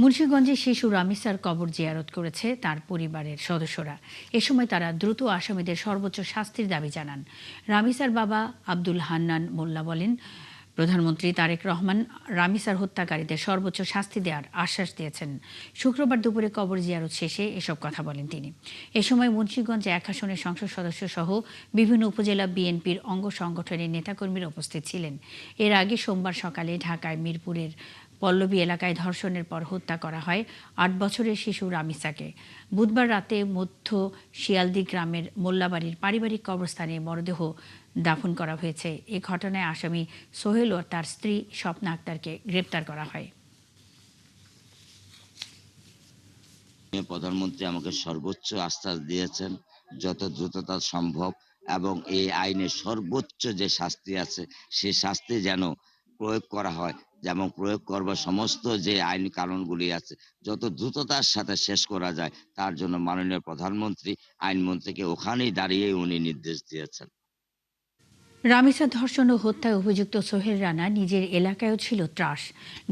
মুন্সিগঞ্জে শিশু রামিসার কবর জিয়ারত করেছে তার পরিবারের সদস্যরা। এ সময় তারা দ্রুত আসামিদের সর্বোচ্চ শাস্তির দাবি জানান। রামিসার বাবা আব্দুল হান্নান মোল্লা বলেন, প্রধানমন্ত্রী তারেক রহমান রামিসার হত্যাকারীদের সর্বোচ্চ শাস্তি দেওয়ার আশ্বাস দিয়েছেন। শুক্রবার দুপুরে কবর জিয়ারত শেষে এসব কথা বলেন তিনি। এ সময় মুন্সিগঞ্জে 1 আসনের সংসদ সদস্য সহ বিভিন্ন উপজেলা বিএনপির অঙ্গ সংগঠনের নেতাকর্মীরা উপস্থিত ছিলেন। এর আগে সোমবার সকালে ঢাকায় মিরপুরের পল্লবী এলাকায় ধর্ষণের পর হত্যা করা হয় 8 বছরের শিশু রামিসাকে। বুধবার রাতে মধ্য শিয়ালদি গ্রামের মোল্লাবাড়ির পারিবারিক কবরস্থানে মরদেহ দাফন করা হয়েছে। এ ঘটনায় আসামি সোহেল ও তার স্ত্রী স্বপ্না আক্তারকে গ্রেপ্তার করা হয়। প্রধানমন্ত্রী আমাকে সর্বোচ্চ আশ্বাস দিয়েছেন যত দ্রুততা সম্ভব, এবং এই আইনের সর্বোচ্চ যে শাস্তি আছে সেই শাস্তি যেন প্রয়োগ করা হয়, যেমন প্রয়োগ করবার সমস্ত যে আইন কানুনগুলি আছে যত দ্রুততার সাথে শেষ করা যায় তার জন্য মাননীয় প্রধানমন্ত্রী আইনমন্ত্রীকে ওখানেই দাঁড়িয়ে উনি নির্দেশ দিয়েছেন। রামিসা ধর্ষণ ও হত্যায় অভিযুক্ত সোহেল রানা নিজের এলাকায়ও ছিল ত্রাস।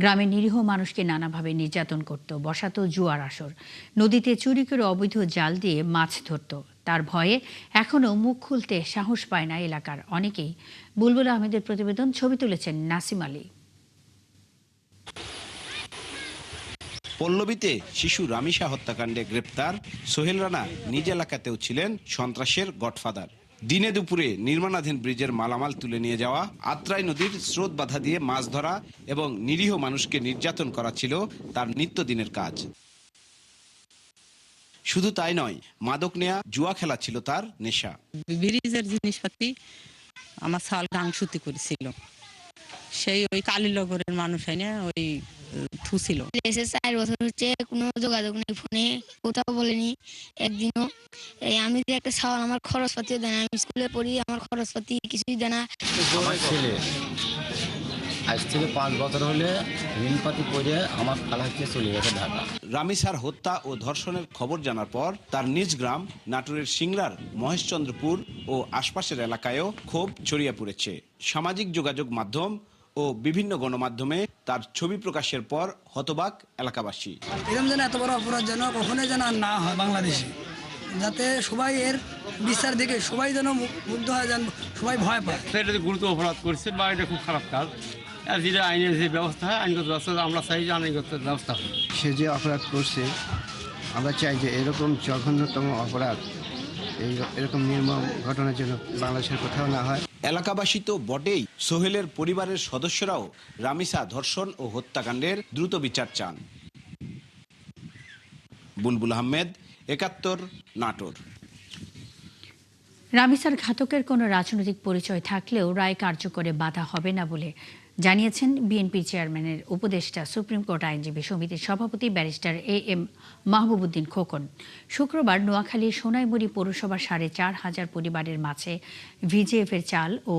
গ্রামের নিরীহ মানুষকে নানাভাবে নির্যাতন করত, বসাত জুয়ার আসর, নদীতে চুরি করে অবৈধ জাল দিয়ে মাছ ধরত। তার ভয়ে এখনও মুখ খুলতে সাহস পায় না এলাকার অনেকেই। বুলবুল আহমেদের প্রতিবেদন, ছবি তুলেছেন নাসিম আলী। পল্লবীতে শিশু রামিসা হত্যাকাণ্ডে গ্রেপ্তার সোহেল রানা নিজ এলাকাতেও ছিলেন সন্ত্রাসের গডফাদার। দিনে দুপুরে নির্মাণাধীন ব্রিজের মালামাল তুলে নিয়ে যাওয়া, আত্রাই নদীর স্রোত বাধা দিয়ে মাছ ধরা এবং নিরীহ মানুষকে নির্যাতন করা ছিল তার নিত্যদিনের কাজ। শুধু তাই নয়, মাদক নেয়া, জুয়া খেলা ছিল তার নেশা। ব্রিজের জিনিসপাতি আমার সাল গাংসুতি করেছিল, সেই ওই কালীনগরের মানুষ এনে ওই ঠুছিল। 4 বছর হচ্ছে কোনো যোগাযোগ নেই, ফোনে কোথাও বলেনি একদিনও। আমি যে একটা সওয়াল, আমার খরচপাতিও দেয় না, আমি স্কুলে পড়ি, আমার খরচপাতি কিছুই দেয় না। আমার ছেলে আজ থেকে 5 বছর হলে ঋণপাতি করে আমার খালাকে চলে গেছে ঢাকা। রামিসার হত্যা ও ধর্ষণের খবর জানার পর তার নিজ গ্রাম নাটোরের সিংড়ার মহেশচন্দ্রপুর ও আশপাশের এলাকায়ও ক্ষোভ ছড়িয়ে পড়েছে। সামাজিক যোগাযোগ মাধ্যম ও বিভিন্ন গণমাধ্যমে তার ছবি প্রকাশের পর হতবাক এলাকাবাসী। এরকম যেন এত বড় অপরাধ যেন কখনোই যেন আর না হয় বাংলাদেশে, যাতে সবাই এর বিচার দেখে সবাই যেন মুগ্ধ হয়, যেন সবাই ভয় পায়। এটা যে গুরুতর অপরাধ করছে বা এটা খুব খারাপ কাজ, আর যেটা আইনের যে ব্যবস্থা হয় আইনগত ব্যবস্থা আমরা চাই যে আইনগত ব্যবস্থা হয়। সে যে অপরাধ করছে, আমরা চাই যে এরকম জঘন্যতম অপরাধ, এরকম নির্মম ঘটনার জন্য বাংলাদেশের কোথাও না হয়। এলাকাবাসী তো বটেই, সোহেলের পরিবারের সদস্যরাও রামিসা ধর্ষণ ও হত্যাকাণ্ডের দ্রুত বিচার চান। বুলবুল আহমেদ, 71, নাটোর। রামিসার ঘাতকের কোনো রাজনৈতিক পরিচয় থাকলেও রায় কার্যকরে বাধা হবে না বলে জানিয়েছেন বিএনপি চেয়ারম্যানের উপদেষ্টা সুপ্রিম কোর্ট আইনজীবী সমিতির সভাপতি ব্যারিস্টার AM মাহবুবউদ্দিন খোকন। শুক্রবার নোয়াখালীর সোনাইমুড়ি পৌরসভার 4,500 পরিবারের মাঝে VJF-এর চাল ও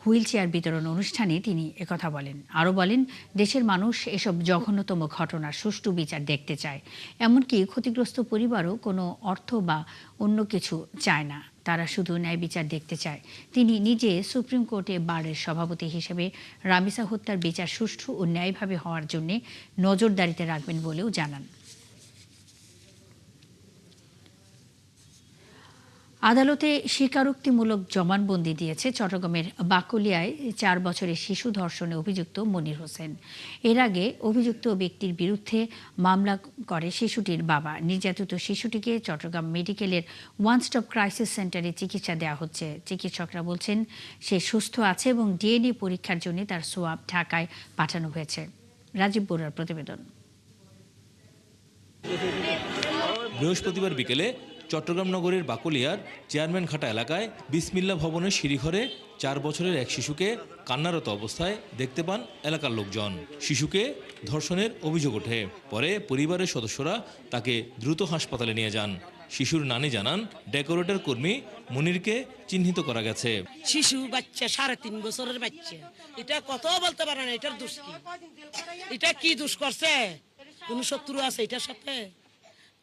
হুইলচেয়ার বিতরণ অনুষ্ঠানে তিনি একথা বলেন। আরও বলেন, দেশের মানুষ এসব জঘন্যতম ঘটনার সুষ্ঠু বিচার দেখতে চায়। এমনকি ক্ষতিগ্রস্ত পরিবারও কোনো অর্থ বা অন্য কিছু চায় না, তারা শুধু ন্যায় বিচার দেখতে চায়। তিনি নিজে সুপ্রিম কোর্টে বারের সভাপতি হিসেবে রামিসা হত্যার বিচার সুষ্ঠু ও ন্যায়ভাবে হওয়ার জন্য নজরদারিতে রাখবেন বলেও জানান। আদালতে স্বীকারোক্তিমূলক জবানবন্দি দিয়েছে চট্টগ্রামের বাকলিয়ায় 4 বছরের শিশু ধর্ষণে অভিযুক্ত মনির হোসেন। এর আগে অভিযুক্ত ব্যক্তির বিরুদ্ধে মামলা করে শিশুটির বাবা। নির্যাতিত শিশুটিকে চট্টগ্রাম মেডিকেলের ওয়ান স্টপ ক্রাইসিস সেন্টারে চিকিৎসা দেওয়া হচ্ছে। চিকিৎসকরা বলছেন সে সুস্থ আছে এবং DNA পরীক্ষার জন্য তার সোয়াব ঢাকায় পাঠানো হয়েছে। রাজীব বড়ুয়ার প্রতিবেদন। বৃহস্পতিবার বিকেলে চট্টগ্রাম নগরের বাকলিয়ার চেয়ারম্যানঘাটা এলাকায় বিসমিল্লা ভবনের সিঁড়িঘরে 4 বছরের এক শিশুকে কান্নারত অবস্থায় দেখতে পান এলাকার লোকজন। শিশুকে ধর্ষণের অভিযোগ ওঠে। পরে পরিবারের সদস্যরা তাকে দ্রুত হাসপাতালে নিয়ে যান। শিশুর নানি জানান, ডেকোরেটর কর্মী মনিরকে চিহ্নিত করা গেছে। শিশু বাচ্চা, 3.5 বছরের বাচ্চা, এটা কত বলতে পারে না এটার দোষ কি, এটা কি দোষ করছে, কোন শত্রু আছে এটার সাথে,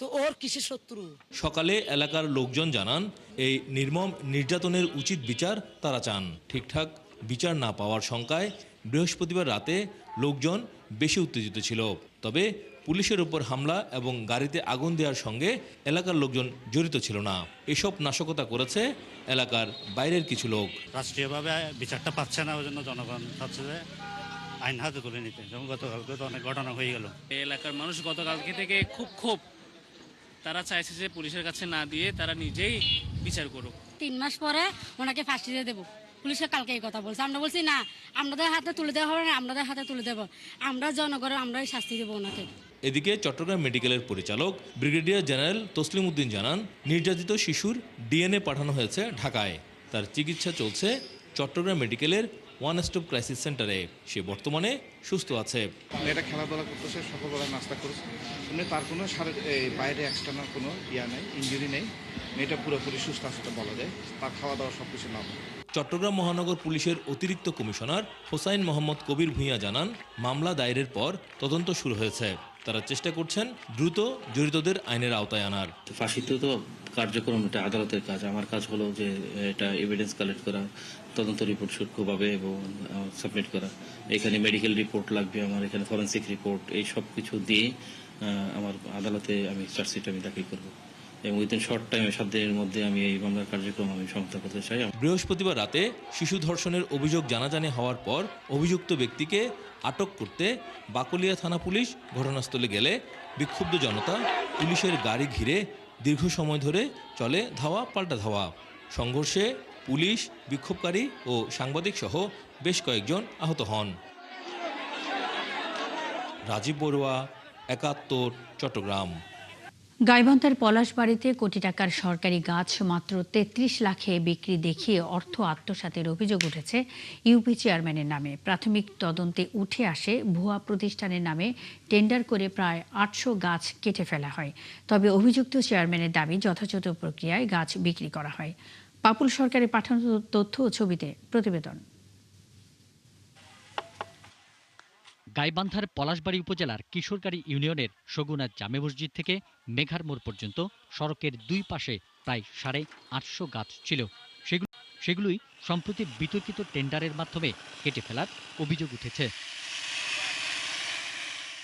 তো ওর কিসের শত্রু? সকালে এলাকার লোকজন জানান, এই নির্মম নির্যাতনের উচিত বিচার তারা চান। ঠিকঠাক বিচার না পাওয়ার শঙ্কায় বৃহস্পতিবার রাতে লোকজন বেশি উত্তেজিত ছিল। তবে পুলিশের উপর হামলা এবং গাড়িতে আগুন দেওয়ার সঙ্গে এলাকার লোকজন জড়িত ছিল না। এসব নাশকতা করেছে এলাকার বাইরের কিছু লোক। রাষ্ট্রীয়ভাবে বিচারটা পাচ্ছে না, ওই জন্য জনগণ চাচ্ছে যে আইন হাতে তুলে নিতে। যেমন গতকালকে তো অনেক ঘটনা হয়ে গেল। এলাকার মানুষ গতকালকে থেকে খুব ক্ষোভ, তারা চাইছে যে পুলিশের কাছে না দিয়ে তারা নিজেই বিচার করুক। 3 মাস পরে ওনাকে ফাঁসি দিয়ে দেবো, পুলিশে কালকে এই কথা বলছে। আমরা বলছি না, আমাদের হাতে তুলে দেওয়া হবে না, আমাদের হাতে তুলে দেবো, আমরা জনগণের আমরাই শাস্তি দেবো ওনাকে। এদিকে চট্টগ্রাম মেডিকেলের পরিচালক ব্রিগেডিয়ার জেনারেল তসলিম উদ্দিন জানান, নির্যাতিত শিশুর ডিএনএ পাঠানো হয়েছে ঢাকায়। তার চিকিৎসা চলছে চট্টগ্রাম মেডিকেলের ওয়ান স্টপ ক্রাইসিস সেন্টারে। সে বর্তমানে সুস্থ আছে। এটা খেলাধুলা করতেছে, সকালবেলা নাস্তা করেছে, তার কোনো বাইরে এক্সটার্নাল কোনো নেই, ইনজুরি নেই, মেয়েটা পুরোপুরি সুস্থ আছে বলা যায়। তার খাওয়া দাওয়া সব কিছু নাম। চট্টগ্রাম মহানগর পুলিশের অতিরিক্ত কমিশনার হোসাইন মোহাম্মদ কবির ভূঁইয়া জানান, মামলা দায়েরের পর তদন্ত শুরু হয়েছে। তারা চেষ্টা করছেন দ্রুত জড়িতদের আইনের আওতায় আনার। ফাঁসিতে তো কার্যক্রম, এটা আদালতের কাজ। আমার কাজ হলো যে এটা এভিডেন্স কালেক্ট করা, তদন্ত রিপোর্ট সূক্ষ্মভাবে এবং সাবমিট করা। এখানে মেডিকেল রিপোর্ট লাগবে, আমার এখানে ফরেন্সিক রিপোর্ট, এই সব কিছু দিয়ে আমার আদালতে আমি চার্জশিট দাখিল করবো এবং উইদিন শর্ট টাইমে 7 দিনের মধ্যে আমি এই মামলার কার্যক্রম সমাপ্ত করতে চাই। বৃহস্পতিবার রাতে শিশু ধর্ষণের অভিযোগ জানাজানি হওয়ার পর অভিযুক্ত ব্যক্তিকে আটক করতে বাকলিয়া থানা পুলিশ ঘটনাস্থলে গেলে বিক্ষুব্ধ জনতা পুলিশের গাড়ি ঘিরে দীর্ঘ সময় ধরে চলে ধাওয়া পাল্টা ধাওয়া। সংঘর্ষে পুলিশ, বিক্ষোভকারী ও সাংবাদিক সহ বেশ কয়েকজন আহত হন। রাজীব বড়ুয়া, ৭১, চট্টগ্রাম। গাইবান্ধার পলাশবাড়িতে কোটি টাকার সরকারি গাছ মাত্র ৩৩ লাখে বিক্রি দেখিয়ে অর্থ আত্মসাতের অভিযোগ উঠেছে ইউপি চেয়ারম্যানের নামে। প্রাথমিক তদন্তে উঠে আসে ভুয়া প্রতিষ্ঠানের নামে টেন্ডার করে প্রায় ৮০০ গাছ কেটে ফেলা হয়। তবে অভিযুক্ত চেয়ারম্যানের দাবি যথাযথ প্রক্রিয়ায় গাছ বিক্রি করা হয়। পাপুল সরকারের পাঠানো তথ্য ও ছবিতে প্রতিবেদন। গাইবান্ধার পলাশবাড়ি উপজেলার কিশোরকারী ইউনিয়নের সগুনা জামে মসজিদ থেকে মেঘার মোড় পর্যন্ত সড়কের 2 পাশে প্রায় 850 গাছ ছিল। সেগুলোই সম্প্রতি বিতর্কিত টেন্ডারের মাধ্যমে কেটে ফেলার অভিযোগ উঠেছে।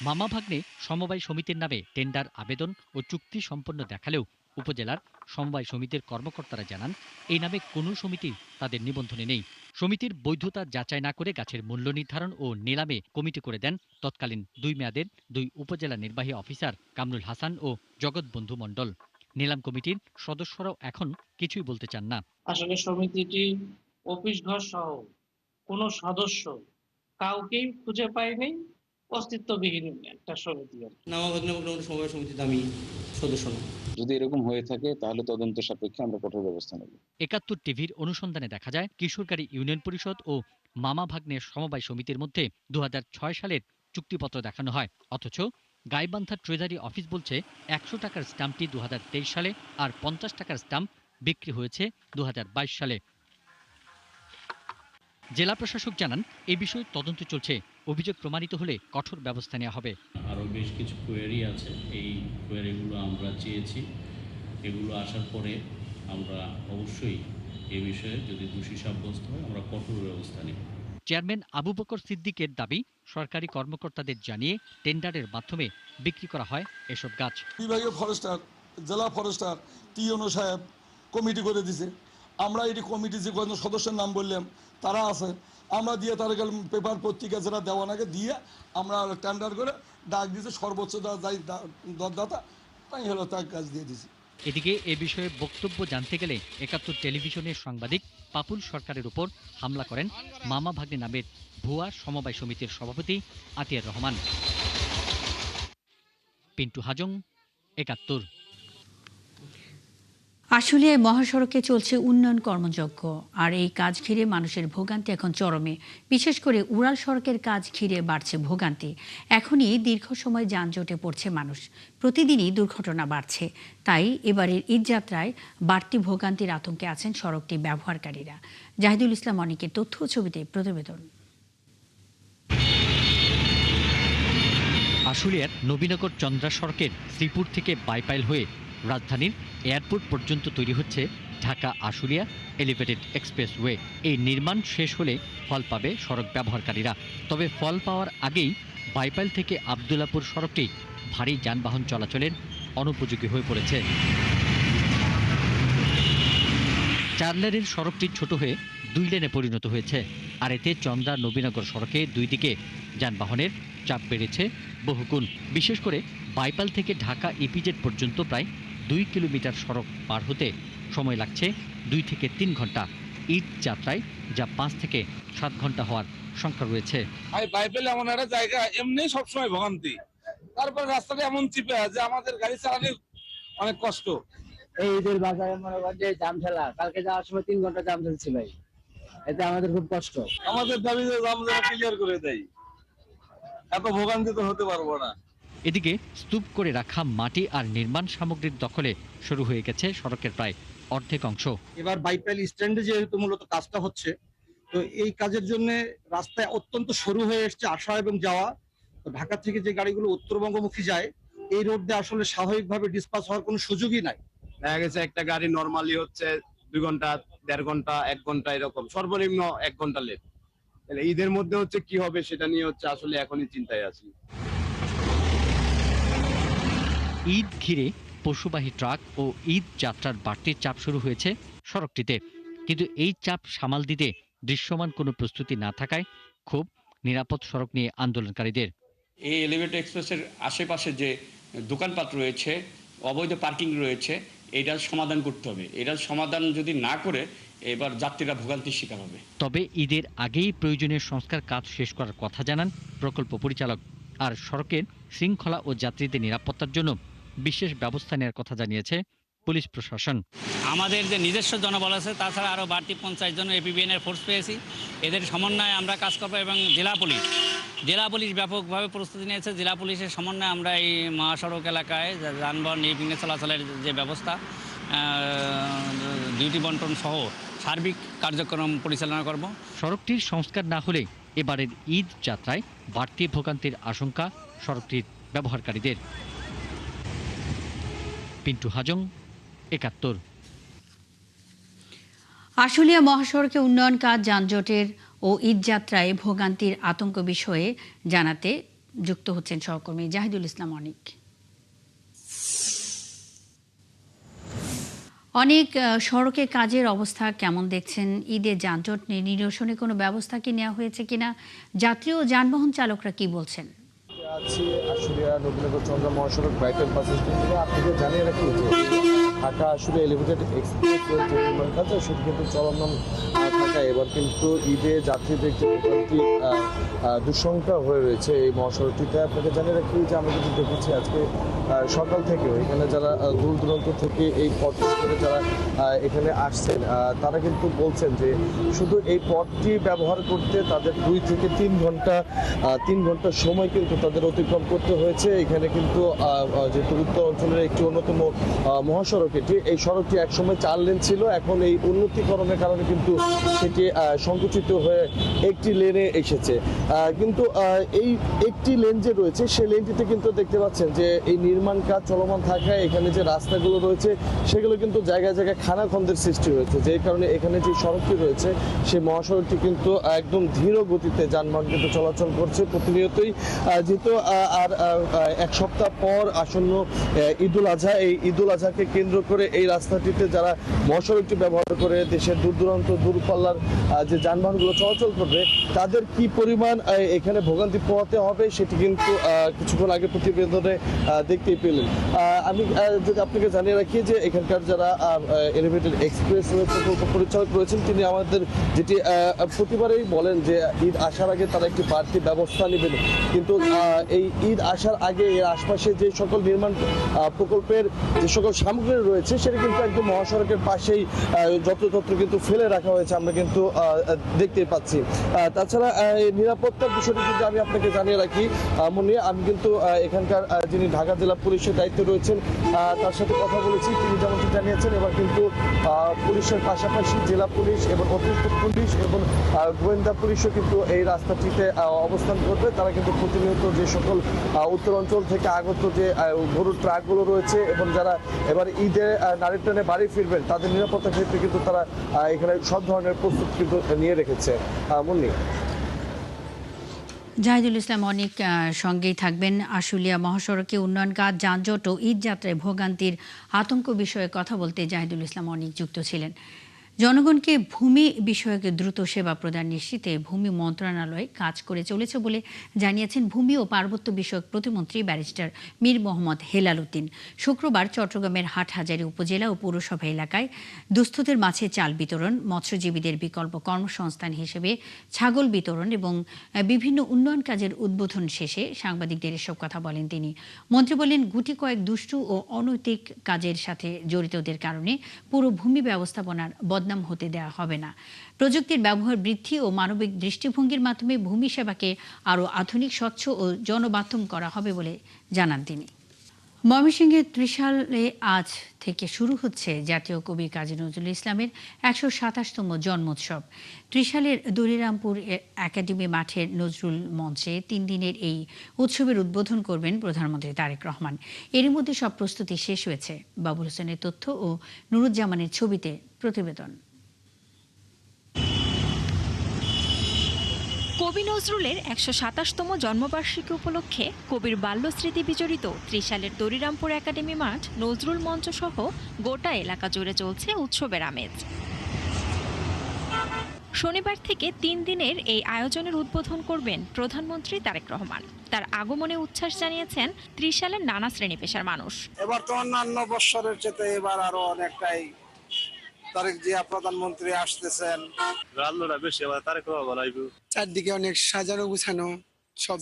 মামা ভাগ্নে সমবায় সমিতির নামে টেন্ডার আবেদন ও চুক্তি সম্পন্ন দেখালেও উপজেলার সমবায় সমিতির কর্মকর্তারা জানান, এই নামে কোনো সমিতি তাদের নিবন্ধনে নেই। সমিতির বৈধতা যাচাই না করে গাছের মূল্য নির্ধারণ ও নিলামে কমিটি করে দেন তৎকালীন 2 মেয়াদের 2 উপজেলা নির্বাহী অফিসার কামরুল হাসান ও জগৎবন্ধু মণ্ডল। নিলাম কমিটির সদস্যরাও এখন কিছুই বলতে চান না। আসলে সমিতিটি অফিস ঘর সহ কোনো সদস্য কাউকেই খুঁজে পায়নি, অস্তিত্ববিহীন একটা সমিতি। সমবায় সমিতিতে আমি সদস্য না। যদি এরকম হয়ে থাকে তাহলে তদন্ত সাপেক্ষে আমরা কঠোর ব্যবস্থা নেব। ৭১ টিভির অনুসন্ধানে দেখা যায়, কিশোরকারী ইউনিয়ন পরিষদ ও মামা ভাগ্নে সমবায় সমিতির মধ্যে 2006 সালের চুক্তিপত্র দেখানো হয়। অথচ গাইবান্ধা ট্রেজারি অফিস বলছে 100 টাকার স্ট্যাম্পটি 2023 সালে আর 50 টাকার স্ট্যাম্প বিক্রি হয়েছে 2022 সালে। জেলা প্রশাসক জানান, এই বিষয়ে তদন্ত চলছে। অভিযোগ প্রমাণিত হলে কঠোর ব্যবস্থা নেওয়া হবে। আরও বেশ কিছু কোয়েরি আছে, এই কোয়েরিগুলো আমরা চেয়েছি। এগুলো আসার পরে আমরা অবশ্যই এ বিষয়ে যদি দোষী সাব্যস্ত হয় আমরা কঠোর ব্যবস্থা নেব। চেয়ারম্যান আবু বকর সিদ্দিকের দাবি, সরকারি কর্মকর্তাদের জানিয়ে টেন্ডারের মাধ্যমে বিক্রি করা হয় এসব গাছ। বিভাগীয় ফরেস্টার, জেলা ফরেস্টার, টিওনো সাহেব কমিটি করে দিছে। আমরা এটি কমিটি যে কয়েকজন সদস্যের নাম বললাম তারা আছে, আমরা দিয়ে তার পেপার পত্রিকা যেটা দেওয়া নাকি দিয়ে আমরা টেন্ডার করে ডাক দিয়েছি, সর্বোচ্চ যাই দরদাতা তাই হলো তার কাজ দিয়ে দিয়েছি। এদিকে এ বিষয়ে বক্তব্য জানতে গেলে ৭১ টেলিভিশনের সাংবাদিক পাপুল সরকারের উপর হামলা করেন মামা ভাগ্নে নামের ভুয়া সমবায় সমিতির সভাপতি আতিয়ার রহমান। পিন্টু হাজং, ৭১। আশুলিয়ায় মহাসড়কে চলছে উন্নয়ন কর্মযজ্ঞ, আর এই কাজ ঘিরে মানুষের ভোগান্তি এখন চরমে। বিশেষ করে উড়াল সড়কের কাজ ঘিরে বাড়ছে ভোগান্তি। এখনই দীর্ঘ সময় যানজটে পড়ছে মানুষ, প্রতিদিনই দুর্ঘটনা বাড়ছে। তাই এবারের ঈদযাত্রায় বাড়তি ভোগান্তির আতঙ্কে আছেন সড়কটি ব্যবহারকারীরা। জাহিদুল ইসলাম অনিকের তথ্য ছবিতে প্রতিবেদন। আশুলিয়ার নবীনগর চন্দ্রা সড়কের শ্রীপুর থেকে বাইপাইল হয়ে রাজধানীর এয়ারপোর্ট পর্যন্ত তৈরি হচ্ছে ঢাকা আশুলিয়া এলিভেটেড এক্সপ্রেসওয়ে। এই নির্মাণ শেষ হলে ফল পাবে সড়ক ব্যবহারকারীরা। তবে ফল পাওয়ার আগেই বাইপাইল থেকে আবদুল্লাপুর সড়কটি ভারী যানবাহন চলাচলের অনুপযোগী হয়ে পড়েছে। 4 লেনের সড়কটি ছোট হয়ে 2 লেনে পরিণত হয়েছে, আর এতে চন্দ্রা নবীনগর সড়কে দুই দিকে যানবাহনের চাপ বেড়েছে বহুগুণ। বিশেষ করে বাইপাল থেকে ঢাকা ইপিজেড পর্যন্ত প্রায় 2 কিলোমিটার সড়ক পার হতে সময় লাগছে 2 থেকে 3 ঘন্টা। ঈদ যাত্রায় যা 5 থেকে 7 ঘন্টা হওয়ার সংখ্যা রয়েছে। বাইপাল এমন একটা জায়গা, এমনি সবসময় ভোগান্তি, তারপর রাস্তাটা এমন চিপে যে আমাদের গাড়ি চালানো অনেক কষ্ট। এই ঈদের বাজারে মনে করেন যে জাম ঠেলা, কালকে যাওয়ার সময় 3 ঘন্টা জাম চলছে ভাই, এতে আমাদের খুব কষ্ট। আমাদের দাবি যে জাম যেন ক্লিয়ার করে দেয়, এত ভোগান্তি তো হতে পারবো না। এদিকে স্তূপ করে রাখা মাটি আর নির্মাণ সামগ্রীর দখলে শুরু হয়ে গেছে সড়কের প্রায় অর্ধেক অংশ। এবার বাইপাল স্ট্যান্ডে যেহেতু মূলত কাজটা হচ্ছে, তো এই কাজের জন্য রাস্তায় অত্যন্ত সরু হয়ে এসছে আসা এবং যাওয়া। তো ঢাকা থেকে যে গাড়িগুলো উত্তরবঙ্গমুখী যায়, এই রোড দিয়ে আসলে স্বাভাবিকভাবে ডিসপাস হওয়ার কোনো সুযোগই নাই। দেখা গেছে একটা গাড়ি নর্মালি হচ্ছে 2 ঘন্টা, 1.5 ঘন্টা, 1 ঘন্টা, এরকম সর্বনিম্ন 1 ঘন্টা লেট। ঈদের মধ্যে হচ্ছে কি হবে সেটা নিয়ে হচ্ছে আসলে এখনই চিন্তায় আছি। ঈদ ঘিরে পশুবাহী ট্রাক ও ঈদ যাত্রার বাড়তি চাপ শুরু হয়েছে সড়কটিতে, কিন্তু এই চাপ সামাল দিতে দৃশ্যমান কোনো প্রস্তুতি না থাকায় খুব নিরাপদ সড়ক নিয়ে আন্দোলনকারীদের। এই এলিভেটেড এক্সপ্রেসের আশেপাশে যে দোকানপাট রয়েছে, অবৈধ পার্কিং রয়েছে, এটার সমাধান করতে হবে। এটার সমাধান যদি না করে এবার যাত্রীরা ভোগান্তির শিকার হবে। তবে ঈদের আগেই প্রয়োজনীয় সংস্কার কাজ শেষ করার কথা জানান প্রকল্প পরিচালক। আর সড়কের শৃঙ্খলা ও যাত্রীদের নিরাপত্তার জন্য বিশেষ ব্যবস্থা নেওয়ার কথা জানিয়েছে পুলিশ প্রশাসন। আমাদের যে নিজস্ব জনবল আছে, তাছাড়া আরও বাড়তি 50 জন এপিবিএনের ফোর্স পেয়েছি। এদের সমন্বয়ে আমরা কাজ করবো এবং জেলা পুলিশ ব্যাপকভাবে প্রস্তুতি নিয়েছে। জেলা পুলিশের সমন্বয়ে আমরা এই মহাসড়ক এলাকায় যানবাহন নির্বিঘ্নে চলাচলের যে ব্যবস্থা, ডিউটি বন্টন সহ সার্বিক কার্যক্রম পরিচালনা করব। সড়কটির সংস্কার না হলে এবারের ঈদ যাত্রায় বাড়তি ভোগান্তির আশঙ্কা সড়কটির ব্যবহারকারীদের। পিন্টু হাজং, ৭১। আশুলিয়া মহাসড়কে উন্নয়ন কাজ, যানজটের ও ঈদ যাত্রায় ভোগান্তির আতঙ্ক বিষয়ে জানাতে যুক্ত হচ্ছেন সহকর্মী জাহিদুল ইসলাম অনিক। অনেক সড়কে কাজের অবস্থা কেমন দেখছেন? ঈদের যানজট নিরসনে কোনো ব্যবস্থা কি নেওয়া হয়েছে কিনা? যাত্রী ও যানবাহন চালকরা কি বলছেন? আছি আশুলিয়া নবীনগর চন্দ্রা মহাসড়ক বাইপাস বাস স্ট্যান্ড থেকে। আপনাকে জানিয়ে রাখি যে ঢাকা আশুলিয়া এলিভেটেড এক্সপ্রেস যে নির্মাণ কাজ সেটি কিন্তু চলমান থাকায় এবার কিন্তু ঈদে যাত্রীদের যে ভোগান্তি দুঃসংখ্যা হয়ে রয়েছে এই মহাসড়কটিতে। আপনাকে জানিয়ে রাখি যে আমরা কিন্তু দেখেছি আজকে সকাল থেকে এখানে যারা দূর দূরান্ত থেকে এই পথটি ধরে যারা এখানে আসছেন তারা কিন্তু বলছেন যে শুধু এই পথটি ব্যবহার করতে তাদের 2 থেকে 3 ঘন্টা সময় কিন্তু তাদের অতিক্রম করতে হয়েছে। এখানে কিন্তু যেহেতু উত্তর অঞ্চলের একটি অন্যতম মহাসড়ক এটি, এই সড়কটি একসময় 4 লেন ছিল, এখন এই উন্নতিকরণের কারণে কিন্তু সেটি সংকুচিত হয়ে একটি লেনে এসেছে। কিন্তু এই একটি লেন যে রয়েছে সেই লেনটিতে কিন্তু দেখতে পাচ্ছেন যে এই নির্মাণ কাজ চলমান থাকায় এখানে যে রাস্তাগুলো রয়েছে সেগুলো কিন্তু জায়গায় জায়গায় খানাখন্দের সৃষ্টি হয়েছে, যেই কারণে এখানে যে সড়কটি রয়েছে সেই মহাসড়কটি কিন্তু একদম ধীর গতিতে যানবাহন কিন্তু চলাচল করছে প্রতিনিয়তই। যেহেতু আর 1 সপ্তাহ পর আসন্ন ঈদুল আজহা, এই ঈদুল আজহাকে কেন্দ্র করে এই রাস্তাটিতে যারা মহাসড়কটি ব্যবহার করে দেশের দূর দূরান্ত দূরপাল্লার যে যানবাহনগুলো চলাচল করবে তাদের কি পরিমাণ এখানে ভোগান্তি পোহাতে হবে সেটি কিন্তু কিছুক্ষণ আগে প্রতিবেদনে দেখতেই পেলেন। আমি যদি আপনাকে জানিয়ে রাখি যে এখানকার যারা এলিভেটেড এক্সপ্রেস প্রকল্প পরিচালক রয়েছেন তিনি আমাদের যেটি প্রতিবারেই বলেন যে ঈদ আসার আগে তারা একটি বাড়তি ব্যবস্থা নেবেন, কিন্তু এই ঈদ আসার আগে এর আশপাশে যে সকল নির্মাণ প্রকল্পের যে সকল সামগ্রী রয়েছে সেটা কিন্তু একদম মহাসড়কের পাশেই যত্রতত্র কিন্তু ফেলে রাখা হয়েছে, আমরা কিন্তু দেখতেই পাচ্ছি। তাছাড়া নিরাপত্তার বিষয়টি যদি আমি আপনাকে জানিয়ে রাখি মনে, আমি কিন্তু এখানকার যিনি ঢাকা জেলা পুলিশের দায়িত্বে রয়েছেন তার সাথে কথা বলেছি। তিনি যেমনটি জানিয়েছেন এবার কিন্তু পুলিশের পাশাপাশি জেলা পুলিশ এবং অতিরিক্ত পুলিশ এবং গোয়েন্দা পুলিশও কিন্তু এই রাস্তাটিতে অবস্থান করবে। তারা কিন্তু প্রতিনিয়ত যে সকল উত্তরাঞ্চল থেকে আগত যে গরুর ট্রাকগুলো রয়েছে এবং যারা এবার ঈদে নারীর টানে বাড়ি ফিরবেন তাদের নিরাপত্তার ক্ষেত্রে কিন্তু তারা এখানে সব ধরনের প্রস্তুতি কিন্তু নিয়ে রেখেছে। মুন্নি। জাহিদুল ইসলাম অনেক সঙ্গেই থাকবেন। আশুলিয়া মহাসড়কে উন্নয়ন কাজ, যানজট ও ঈদ যাত্রায় ভোগান্তির আতঙ্ক বিষয়ে কথা বলতে জাহিদুল ইসলাম অনেক যুক্ত ছিলেন। জনগণকে ভূমি বিষয়ক দ্রুত সেবা প্রদান নিশ্চিতে ভূমি মন্ত্রণালয় কাজ করে চলেছে বলে জানিয়েছেন ভূমি ও পার্বত্য বিষয়ক প্রতিমন্ত্রী ব্যারিস্টার মীর মোহাম্মদ হেলাল উদ্দিন। শুক্রবার চট্টগ্রামের হাটহাজারী উপজেলা ও পৌরসভা এলাকায় দুস্থদের মাঝে চাল বিতরণ, মৎস্যজীবীদের বিকল্প কর্মসংস্থান হিসেবে ছাগল বিতরণ এবং বিভিন্ন উন্নয়ন কাজের উদ্বোধন শেষে সাংবাদিকদের এসব কথা বলেন তিনি। মন্ত্রী বলেন, গুটি কয়েক দুষ্টু ও অনৈতিক কাজের সাথে জড়িতদের কারণে পুরো ভূমি ব্যবস্থাপনার বদনাম হতে দেওয়া হবে না। প্রযুক্তির ব্যবহার বৃদ্ধি ও মানবিক দৃষ্টিভঙ্গির মাধ্যমে ভূমি সেবাকে আরও আধুনিক, স্বচ্ছ ও জনবান্ধব করা হবে বলে জানান তিনি। ময়মনসিংহের ত্রিশালে আজ থেকে শুরু হচ্ছে জাতীয় কবি কাজী নজরুল ইসলামের ১২৭তম জন্মোৎসব। ত্রিশালের দরিরামপুর একাডেমি মাঠের নজরুল মঞ্চে ৩ দিনের এই উৎসবের উদ্বোধন করবেন প্রধানমন্ত্রী তারেক রহমান। এরই মধ্যে সব প্রস্তুতি শেষ হয়েছে। বাবুল হোসেনের তথ্য ও নুরুজ্জামানের ছবিতে প্রতিবেদন। কবি নজরুলের ১২৭তম জন্মবার্ষিকী উপলক্ষে কবির বাল্যস্মৃতি বিজড়িত ত্রিশালের দরিরামপুর একাডেমি মাঠ, নজরুল মঞ্চ সহ গোটা এলাকা জুড়ে চলছে উৎসবের আমেজ। শনিবার থেকে ৩ দিনের এই আয়োজনের উদ্বোধন করবেন প্রধানমন্ত্রী তারেক রহমান। তার আগমনে উচ্ছ্বাস জানিয়েছেন ত্রিশালের নানা শ্রেণী পেশার মানুষ। এবার তো অন্যান্য বৎসরের চেয়ে এবার আরো অনেকটাই তারেক জিয়া প্রধানমন্ত্রী আসতেছেন, আল্লাহরা বেশি এবার তারেক রহমান আইবো। চারদিকে অনেক সাজানো গুছানো, সব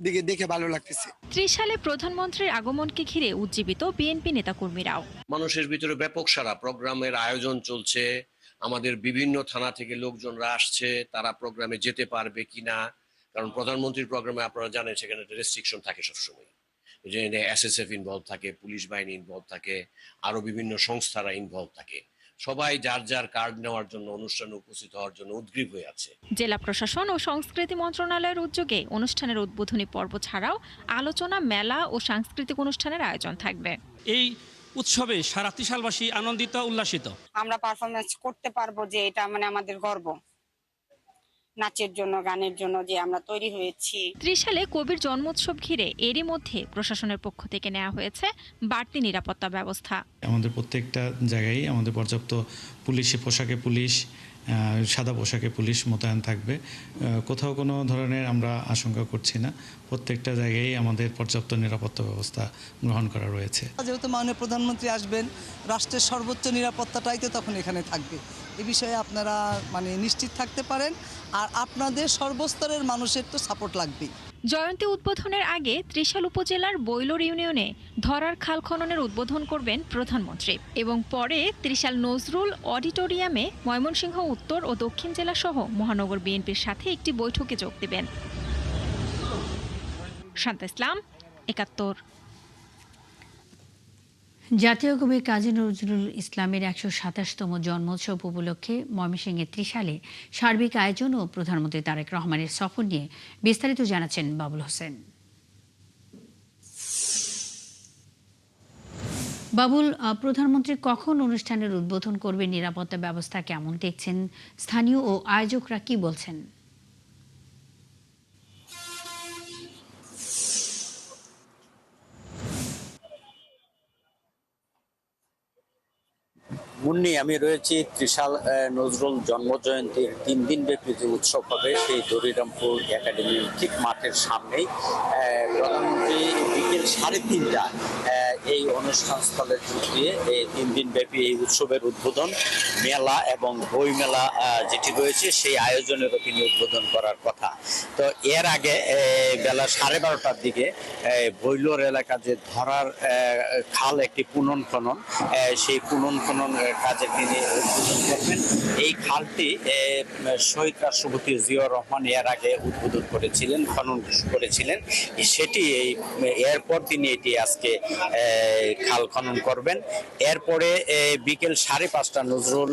দিকে দেখে ভালো লাগতেছে। ত্রিশালে প্রধানমন্ত্রীর আগমনকে ঘিরে উজ্জীবিত বিএনপি নেতাকর্মীরাও। মানুষের ভিতরে ব্যাপক সারা, প্রোগ্রামের আয়োজন চলছে। আমাদের বিভিন্ন থানা থেকে লোকজনরা আসছে, তারা প্রোগ্রামে যেতে পারবে কিনা, কারণ প্রধানমন্ত্রীর প্রোগ্রামে আপনারা জানেন সেখানে একটা রেস্ট্রিকশন থাকে সবসময়। যেখানে এসএসএফ ইনভলভ থাকে, পুলিশ বাহিনী ইনভলভ থাকে, আরো বিভিন্ন সংস্থারা ইনভলভ থাকে। সবাই যার যার কার্ড নেওয়ার জন্য, অনুষ্ঠানে উপস্থিত হওয়ার জন্য উদ্গ্রীব হয়ে আছে। জেলা প্রশাসন ও সংস্কৃতি মন্ত্রণালয়ের উদ্যোগে অনুষ্ঠানের উদ্বোধনী পর্ব ছাড়াও আলোচনা, মেলা ও সাংস্কৃতিক অনুষ্ঠানের আয়োজন থাকবে। এই উৎসবে সারা ত্রিশালবাসী আনন্দিত, উল্লাসিত। আমরা পারফরমেন্স করতে পারবো, যে এটা মানে আমাদের গর্ব, নাচের জন্য, গানের জন্য যে আমরা তৈরি হয়েছি। ত্রিশালে কবির জন্মোৎসব ঘিরে এরই মধ্যে প্রশাসনের পক্ষ থেকে নেওয়া হয়েছে বাড়তি নিরাপত্তা ব্যবস্থা। আমাদের প্রত্যেকটা জায়গায় আমাদের পর্যাপ্ত পুলিশি পোশাকে পুলিশ, সাদা পোশাকে পুলিশ মোতায়েন থাকবে। কোথাও কোনো ধরনের আমরা আশঙ্কা করছি না। প্রত্যেকটা জায়গায় আমাদের পর্যাপ্ত নিরাপত্তা ব্যবস্থা গ্রহণ করা রয়েছে। যেহেতু মাননীয় প্রধানমন্ত্রী আসবেন, রাষ্ট্রের সর্বোচ্চ নিরাপত্তাটাই তো তখন এখানে থাকবে। এ বিষয়ে আপনারা নিশ্চিত থাকতে পারেন। আর আপনাদের সর্বস্তরের মানুষের তো সাপোর্ট লাগবেই। জয়ন্তী উদ্বোধনের আগে ত্রিশাল উপজেলার বৈলোর ইউনিয়নে ধরার খাল খননের উদ্বোধন করবেন প্রধানমন্ত্রী এবং পরে ত্রিশাল নজরুল অডিটোরিয়ামে ময়মনসিংহ উত্তর ও দক্ষিণ জেলা সহ মহানগর বিএনপির সাথে একটি বৈঠকে যোগ দেবেন। শান্তা ইসলাম, ৭১। জাতীয় কবি কাজী নজরুল ইসলামের ১২৭তম জন্মোৎসব উপলক্ষে ময়মনসিংহের ত্রিশালে সার্বিক আয়োজন ও প্রধানমন্ত্রী তারেক রহমানের সফর নিয়ে বিস্তারিত জানাচ্ছেন বাবুল হোসেন। বাবুল, প্রধানমন্ত্রী কখন অনুষ্ঠানের উদ্বোধন করবেন? নিরাপত্তা ব্যবস্থা কেমন দেখছেন? স্থানীয় ও আয়োজকরা কি বলছেন? মুন্নি, আমি রয়েছি ত্রিশাল নজরুল জন্মজয়ন্তীর 3 দিন ব্যাপী যে উৎসব হবে সেই দরিরামপুর একাডেমির ঠিক মাঠের সামনেই। প্রধানমন্ত্রী বিকেল 3:30টায় এই অনুষ্ঠান স্থলে যোগ দিয়ে এই 3 দিন ব্যাপী এই উৎসবের উদ্বোধন, মেলা এবং বই মেলা যেটি রয়েছে সেই আয়োজনেরও তিনি উদ্বোধন করার কথা। তো এর আগে বেলা 12:30টার দিকে বৈলোর এলাকা যে ধরার খাল একটি পুনন খনন, সেই পুনন খনন কাজে তিনি উদ্বোধন করবেন। এই খালটি শহীদ রাষ্ট্রপতি জিয়াউর রহমান এর আগে উদ্বোধন করেছিলেন, খনন করেছিলেন। সেটি এরপর তিনি এটি আজকে খাল খনন করবেন। এরপরে বিকেল 5:30টা নজরুল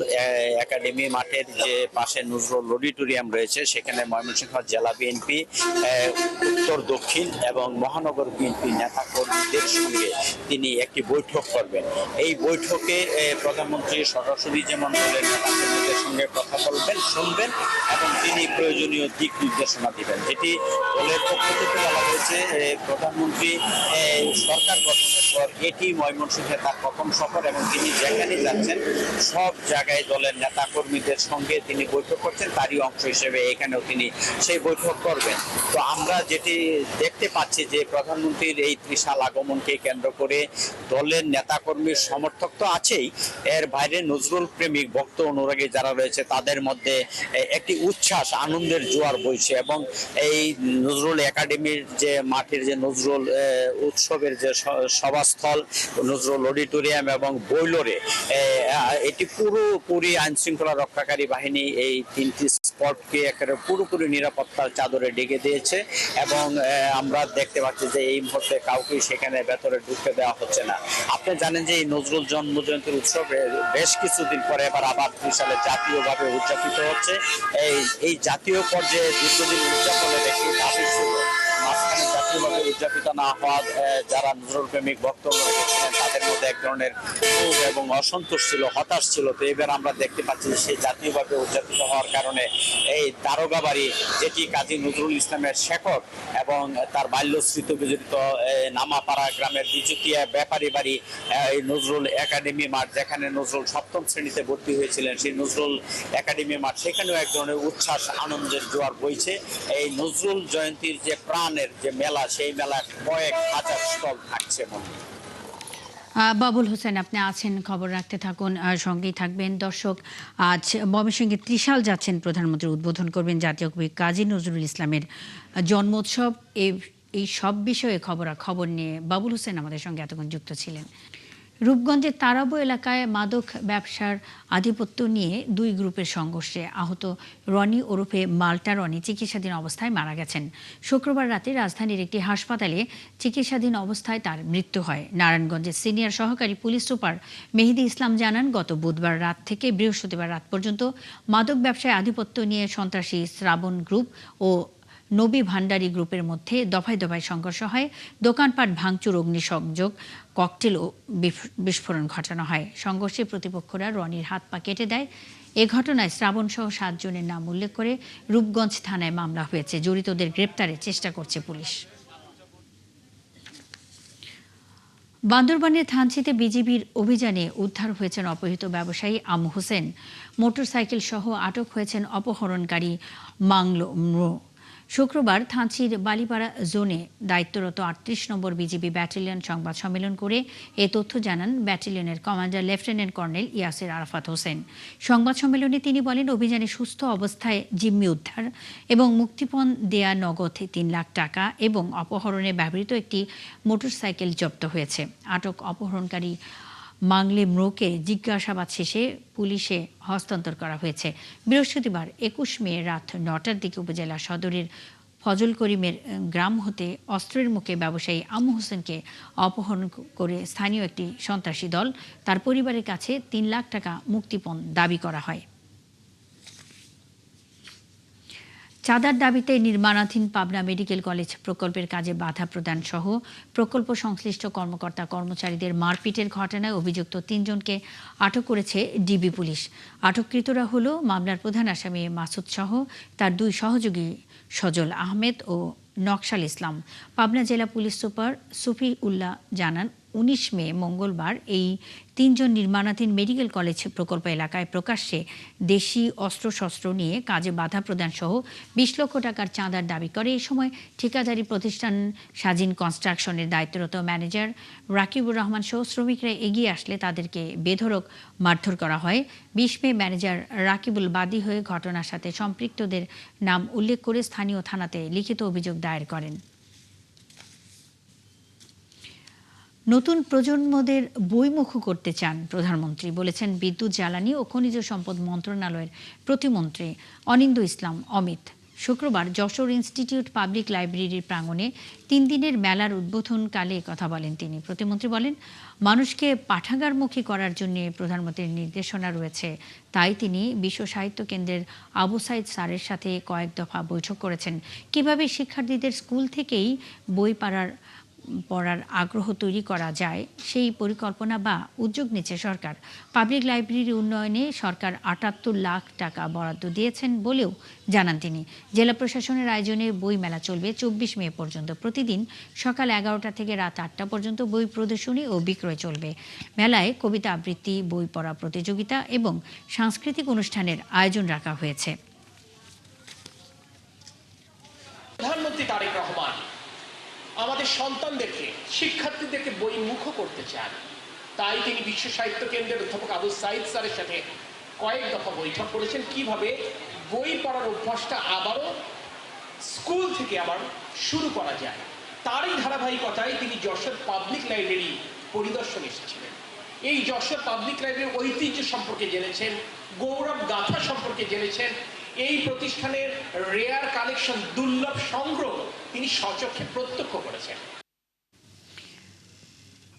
একাডেমি মাঠের যে পাশে নজরুল অডিটোরিয়াম রয়েছে সেখানে ময়মনসিংহ জেলা বিএনপি, উত্তর দক্ষিণ এবং মহানগর বিএনপি নেতাকর্মীদের সঙ্গে তিনি একটি বৈঠক করবেন। এই বৈঠকে প্রধানমন্ত্রী সরাসরি যেমন দলের নেতাকর্মীদের সঙ্গে কথা বলবেন, শুনবেন এবং তিনি প্রয়োজনীয় দিক নির্দেশনা দিবেন। যেটি দলের পক্ষ থেকে বলা হয়েছে, প্রধানমন্ত্রী সরকার গঠনের পর এটি ময়মনসিংহে তার প্রথম সফর এবং তিনি যেখানে যাচ্ছেন সব জায়গায় দলের নেতা কর্মীদের সঙ্গে তিনি বৈঠক করছেন, তারই অংশ হিসেবে এখানেও তিনি সেই বৈঠক করবেন। তো আমরা যেটি দেখতে পাচ্ছি যে প্রধানমন্ত্রীর এই ত্রিশাল আগমনকে কেন্দ্র করে দলের নেতাকর্মীর সমর্থক তো আছেই, এর বাইরে নজরুল প্রেমিক ভক্ত অনুরাগী যারা রয়েছে তাদের মধ্যে একটি উচ্ছ্বাস আনন্দের জোয়ার বইছে এবং এই নজরুল একাডেমির যে মাঠের যে নজরুল উৎসবের যে সভাস্থল, নজরুল অডিটোরিয়াম এবং বৈলরে এটি পুরোপুরি আইনশৃঙ্খলা রক্ষাকারী বাহিনী এই তিনটি স্পটকে একেবারে পুরোপুরি নিরাপত্তার চাদরে ঢেকে দিয়েছে এবং আমরা দেখতে পাচ্ছি যে এই মুহূর্তে কাউকে সেখানে ভেতরে ঢুকতে দেওয়া হচ্ছে না। আপনি জানেন যে এই নজরুল জন্মজয়ন্তীর উৎসব বেশ কিছুদিন পরে এবার আবার ত্রিশালে জাতীয়ভাবে উদযাপিত হচ্ছে। এই জাতীয় পর্যায়ে দীর্ঘদিন উদযাপনের একটি দাবি ছিল, মাঝখানে জাতীয়ভাবে উদযাপিত না হওয়া যারা নজরুল প্রেমিক বক্তব্য রেখেছিলেন তাদের মধ্যে এক ধরনের ক্ষোভ এবং অসন্তোষ ছিল, হতাশ ছিল। তো এবার আমরা দেখতে পাচ্ছি যে সেই জাতীয়ভাবে উদযাপিত হওয়ার কারণে এই দারোগাবাড়ি, যেটি কাজী নজরুল ইসলামের শেখর এবং তার বাল্যস্মৃতি বিজড়িত নামাপাড়া গ্রামের বিচুকিয়া ব্যাপারী বাড়ি, এই নজরুল একাডেমি মাঠ যেখানে নজরুল সপ্তম শ্রেণীতে ভর্তি হয়েছিলেন, সেই নজরুল একাডেমি মাঠ সেখানেও এক ধরনের উচ্ছ্বাস আনন্দের জোয়ার বইছে। এই নজরুল জয়ন্তীর যে প্রাণের যে মেলা, সেই মেলা কয়েক হাজার স্টল থাকছে। বাবুল হোসেন, আপনি আছেন, খবর রাখতে থাকুন, সঙ্গেই থাকবেন। দর্শক, আজ ময়মনসিংহে ত্রিশাল যাচ্ছেন প্রধানমন্ত্রী, উদ্বোধন করবেন জাতীয় কবি কাজী নজরুল ইসলামের জন্মোৎসব। এই সব বিষয়ে খবর নিয়ে বাবুল হোসেন আমাদের সঙ্গে এতক্ষণ যুক্ত ছিলেন। রূপগঞ্জের তারাবো এলাকায় মাদক ব্যবসার আধিপত্য নিয়ে দুই গ্রুপের সংঘর্ষে আহত রনি ওরফে মাল্টা রনি চিকিৎসাধীন অবস্থায় মারা গেছেন। শুক্রবার রাতে রাজধানীর একটি হাসপাতালে চিকিৎসাধীন অবস্থায় তার মৃত্যু হয়। নারায়ণগঞ্জের সিনিয়র সহকারী পুলিশ সুপার মেহেদি ইসলাম জানান, গত বুধবার রাত থেকে বৃহস্পতিবার রাত পর্যন্ত মাদক ব্যবসায় আধিপত্য নিয়ে সন্ত্রাসী শ্রাবণ গ্রুপ ও নবী ভান্ডারী গ্রুপের মধ্যে দফায় দফায় সংঘর্ষ হয়। দোকানপাট ভাঙচুর, অগ্নিসংযোগ, ককটেল ও বিস্ফোরণ ঘটানো হয়। সংঘর্ষে প্রতিপক্ষরা রনির হাত পা কেটে দেয়। এ ঘটনায় শ্রাবণ সহ 7 জনের নাম উল্লেখ করে রূপগঞ্জ থানায় মামলা হয়েছে। জড়িতদের গ্রেপ্তারের চেষ্টা করছে পুলিশ। বান্দরবানের থানচিতে বিজিবির অভিযানে উদ্ধার হয়েছেন অপহৃত ব্যবসায়ী আমু হোসেন। মোটরসাইকেল সহ আটক হয়েছেন অপহরণকারী মাংলো ম্রো। শুক্রবার থানচির বালিপাড়া জোনে দায়িত্বরত 38 নম্বর বিজিবি ব্যাটালিয়ন সংবাদ সম্মেলন করে এ তথ্য জানান ব্যাটালিয়নের commander lieutenant colonel Yasir Arafat Hossain. সংবাদ সম্মেলনে তিনি বলেন, অভিযানে সুস্থ অবস্থায় জিম্মি উদ্ধার এবং মুক্তিপণ দেয়া নগদ 3 লাখ টাকা এবং অপহরণে ব্যবহৃত একটি মোটরসাইকেল জব্দ হয়েছে। আটক অপহরণকারী মাংলে ম্রোকে জিজ্ঞাসাবাদ শেষে পুলিশে হস্তান্তর করা হয়েছে। বৃহস্পতিবার 21 মে রাত 9টার দিকে উপজেলা সদরের ফজল করিমের গ্রাম হতে অস্ত্রের মুখে ব্যবসায়ী আমু হোসেনকে অপহরণ করে স্থানীয় একটি সন্ত্রাসী দল তার পরিবারের কাছে 3 লাখ টাকা মুক্তিপণ দাবি করা হয়। চাঁদার দাবিতে নির্মাণাধীন পাবনা মেডিকেল কলেজ প্রকল্পের কাজে বাধা প্রদান সহ প্রকল্প সংশ্লিষ্ট কর্মকর্তা কর্মচারীদের মারপিটের ঘটনায় অভিযুক্ত 3 জনকে আটক করেছে ডিবি পুলিশ। আটককৃতরা হল মামলার প্রধান আসামি মাসুদ সহ তার 2 সহযোগী সজল আহমেদ ও নকশাল ইসলাম। পাবনা জেলা পুলিশ সুপার সুফি উল্লাহ জানান, 19 মে মঙ্গলবার এই 3 জন নির্মাণাধীন মেডিকেল কলেজ প্রকল্প এলাকায় প্রকাশ্যে দেশি অস্ত্রশস্ত্র নিয়ে কাজে বাধা প্রদান সহ 20 লক্ষ টাকার চাঁদার দাবি করে। এই সময় ঠিকাদারি প্রতিষ্ঠান সাজিন কনস্ট্রাকশনের দায়িত্বরত ম্যানেজার রাকিবুর রহমান সহ শ্রমিকরা এগিয়ে আসলে তাদেরকে বেধড়ক মারধর করা হয়। 20 মে ম্যানেজার রাকিবুল বাদী হয়ে ঘটনার সাথে সম্পৃক্তদের নাম উল্লেখ করে স্থানীয় থানাতে লিখিত অভিযোগ দায়ের করেন। নতুন প্রজন্মদের বইমুখ করতে চান প্রধানমন্ত্রী, বলেছেন বিদ্যুৎ, জ্বালানি ও খনিজ সম্পদ মন্ত্রণালয়ের প্রতিমন্ত্রী অনিন্দ্য ইসলাম অমিত। শুক্রবার যশোর ইনস্টিটিউট পাবলিক লাইব্রেরির প্রাঙ্গণে 3 দিনের মেলার উদ্বোধনকালে কথা বলেন তিনি। প্রতিমন্ত্রী বলেন, মানুষকে পাঠাগারমুখী করার জন্য প্রধানমন্ত্রীর নির্দেশনা রয়েছে, তাই তিনি বিশ্ব সাহিত্য কেন্দ্রের আবু সাইদ স্যারের সাথে কয়েক দফা বৈঠক করেছেন। কিভাবে শিক্ষার্থীদের স্কুল থেকেই বই পড়ার পড়ার আগ্রহ তৈরি করা যায় সেই পরিকল্পনা বা উদ্যোগ নিচ্ছে সরকার। পাবলিক লাইব্রেরি উন্নয়নে সরকার ৭৮ লাখ টাকা বরাদ্দ দিয়েছেন বলেও জানান তিনি। জেলা প্রশাসনের আয়োজনে বই মেলা চলবে ২৪ মে পর্যন্ত। প্রতিদিন সকাল ১১টা থেকে রাত ৮টা পর্যন্ত বই প্রদর্শনী ও বিক্রয় চলবে। মেলায় কবিতা আবৃত্তি, বই পড়া প্রতিযোগিতা এবং সাংস্কৃতিক অনুষ্ঠানের আয়োজন রাখা হয়েছে। প্রধানমন্ত্রী তারেক রহমান আমাদের সন্তানদেরকে, শিক্ষার্থীদেরকে বইমুখ করতে চান। তাই তিনি বিশ্ব সাহিত্য কেন্দ্রের অধ্যাপক আবু সাইদ স্যারের সাথে কয়েক দফা বৈঠক করেছেন কিভাবে বই পড়ার অভ্যাসটা আবারও স্কুল থেকে আবার শুরু করা যায়। তারই ধারাবাহিকতায় তিনি যশোর পাবলিক লাইব্রেরি পরিদর্শনে এসেছিলেন। এই যশোর পাবলিক লাইব্রেরির ঐতিহ্য সম্পর্কে জেনেছেন, গৌরব গাথা সম্পর্কে জেনেছেন। এই প্রতিষ্ঠানের রেয়ার কালেকশন, দুর্লভ সংগ্রহ তিনি স্বচক্ষে প্রত্যক্ষ করেছেন।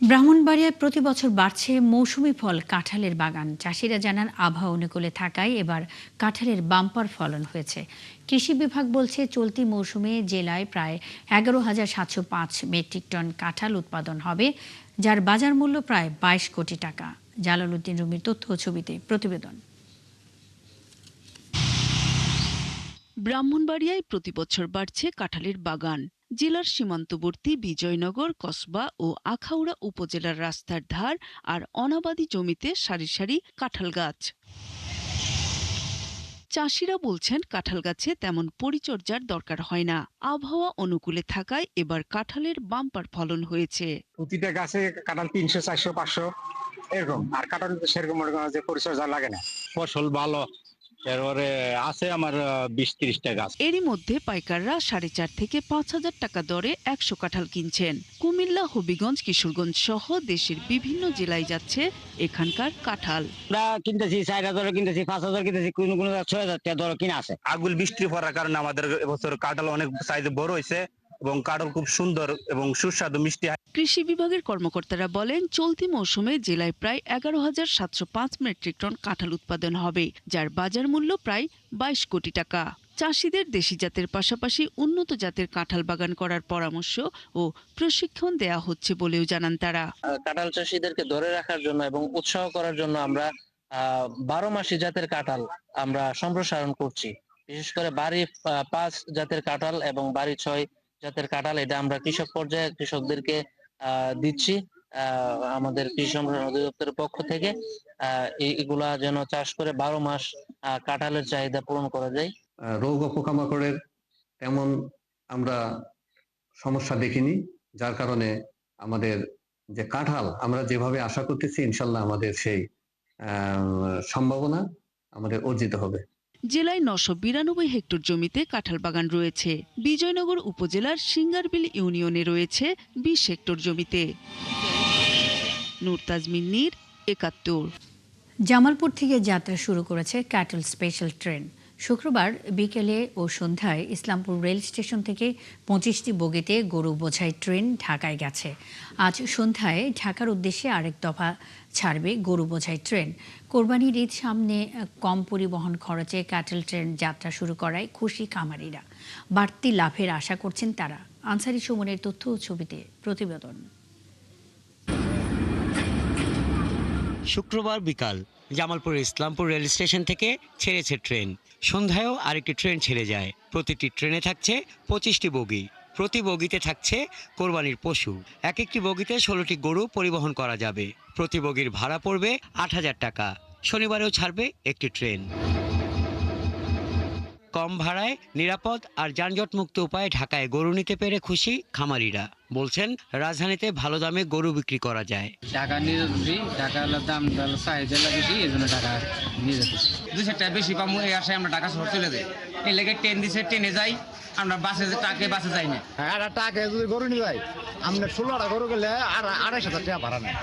ব্রাহ্মণবাড়িয়ায় প্রতি বছর বাড়ছে মৌসুমি ফল কাঁঠালের বাগান। চাষিরা জানান আবহাওয়া অনুকূলে থাকায় এবার কাঁঠালের বাম্পার ফলন হয়েছে। কৃষি বিভাগ বলছে চলতি মৌসুমে জেলায় প্রায় ১১,৭০৫ মেট্রিক টন কাঁঠাল উৎপাদন হবে, যার বাজার মূল্য প্রায় ২২ কোটি টাকা। জালালউদ্দিন রুমির তথ্য ও ছবিতে প্রতিবেদন। ব্রাহ্মণবাড়িয়ায় প্রতি বছর বাড়ছে কাঁঠালের বাগান। জেলার সীমান্তবর্তী বিজয়নগর, কসবা ও আখাউড়া উপজেলার রাস্তার ধার আর অনাবাদি জমিতে সারি সারি কাঁঠাল গাছ। চাষিরা বলছেন কাঁঠাল গাছে তেমন পরিচর্যার দরকার হয় না। আবহাওয়া অনুকূলে থাকায় এবার কাঁঠালের বাম্পার ফলন হয়েছে। প্রতিটা গাছে কাঁঠাল ৩০০, ৪০০, ৫০০ এরকম। আর কাঁঠাল সেরকম যে পরিচর্যা লাগে না। ফসল ভালো, এরপরে আছে আমার ২০-৩০টা গাছ। এরই মধ্যে পাইকাররা ৪.৫ থেকে ৫,০০০ টাকা দরে ১০০ কাঁঠাল কিনছেন। কুমিল্লা, হবিগঞ্জ, কিশোরগঞ্জ সহ দেশের বিভিন্ন জেলায় যাচ্ছে এখানকার কাঁঠাল। আমরা কিনতেছি ৪,০০০ কিনতেছি, ৫,০০০ কিনতেছি, কোন ৬,০০০ টাকা দর কিনা আছে। আগুল বৃষ্টি পড়ার কারণে আমাদের এবছর কাঁঠাল অনেক সাইজে বড় হয়েছে এবং কাঁঠাল খুব সুন্দর এবং সুস্বাদু মিষ্টি। কৃষি বিভাগের কর্মকর্তারা বলেন চলতি মৌসুমে জেলায় প্রায় ১১,৭০৫ মেট্রিক টন কাঁঠাল উৎপাদন হবে, যার বাজার মূল্য প্রায় ২২ কোটি টাকা। চাষিদের দেশি জাতের পাশাপাশি উন্নত জাতের কাঁঠাল বাগান করার পরামর্শ ও প্রশিক্ষণ দেয়া হচ্ছে বলেও জানান তারা। কাঁঠাল চাষিদেরকে ধরে রাখার জন্য এবং উৎসাহ করার জন্য আমরা ১২ মাসি জাতের কাঁঠাল আমরা সম্প্রসারণ করছি। বিশেষ করে বাড়ি ৫ জাতের কাঁঠাল এবং বাড়ি ৬ জাতের কাঁঠাল, এটা আমরা কৃষক পর্যায়ে কৃষকদেরকে দিচ্ছি আমাদের কৃষি সম্প্রসারণ অধিদপ্তরের পক্ষ থেকে। এগুলা যেন চাষ করে ১২ মাস কাঁঠালের চাহিদা পূরণ করা যায়। রোগ ও পোকামাকড়ের তেমন আমরা সমস্যা দেখিনি, যার কারণে আমাদের যে কাঁঠাল আমরা যেভাবে আশা করতেছি ইনশাল্লাহ আমাদের সেই সম্ভাবনা আমাদের অর্জিত হবে। জেলায় ৯৯২ হেক্টর জমিতে কাঁঠাল বাগান রয়েছে। বিজয়নগর উপজেলার সিঙ্গারবিল ইউনিয়নে রয়েছে ২০ হেক্টর জমিতে। নূর তাজমিন নীর, ৭১। জামালপুর থেকে যাত্রা শুরু করেছে ক্যাটল স্পেশাল ট্রেন। শুক্রবার বিকেলে ও সন্ধ্যায় ইসলামপুর রেল স্টেশন থেকে ২৫টি বগিতে গরু বোঝাই ট্রেন ঢাকায় গেছে। আজ সন্ধ্যায় ঢাকার উদ্দেশ্যে আরেক দফা ছাড়বে গরু বোঝাই ট্রেন। কোরবানির ঈদ সামনে কম পরিবহন খরচে ক্যাটল ট্রেন যাত্রা শুরু করায় খুশি খামারিরা। বাড়তি লাভের আশা করছেন তারা। আনসারি সুমনের তথ্য ও ছবিতে প্রতিবেদন। শুক্রবার বিকাল জামালপুর ইসলামপুর রেল স্টেশন থেকে ছেড়েছে ট্রেন। সন্ধ্যায়ও আরেকটি ট্রেন ছেড়ে যায়। প্রতিটি ট্রেনে থাকছে ২৫টি বগি। প্রতি বগিতে থাকছে কোরবানির পশু। এক একটি বগিতে ১৬টি গরু পরিবহন করা যাবে। প্রতি বগির ভাড়া পড়বে ৮,০০০ টাকা। শনিবারেও ছাড়বে একটি ট্রেন। কম ভাড়ায় নিরাপদ আর যানজটমুক্ত উপায়ে ঢাকায় গরু নিতে পেরে খুশি খামারিরা। বলছেন রাজধানীতে ভালো দামে গরু বিক্রি করা যায়। টাকা নিয়ে যাচ্ছি, টাকা দাম চাহিদা বেশি, এই জন্য টাকা নিয়ে যাচ্ছি। ২০০ টাকা বেশি পাবো, এই আশায় আমরা ঢাকা শহর চলে যাই। এই লেগে ট্রেন দিছে, ট্রেনে যাই আমরা, বাসে বাসে যাই না। আর টাকা যদি গরু নিয়ে যাই, আমরা ১৬টা গরু গেলে ২৫০০ টাকা ভাড়া নেয়।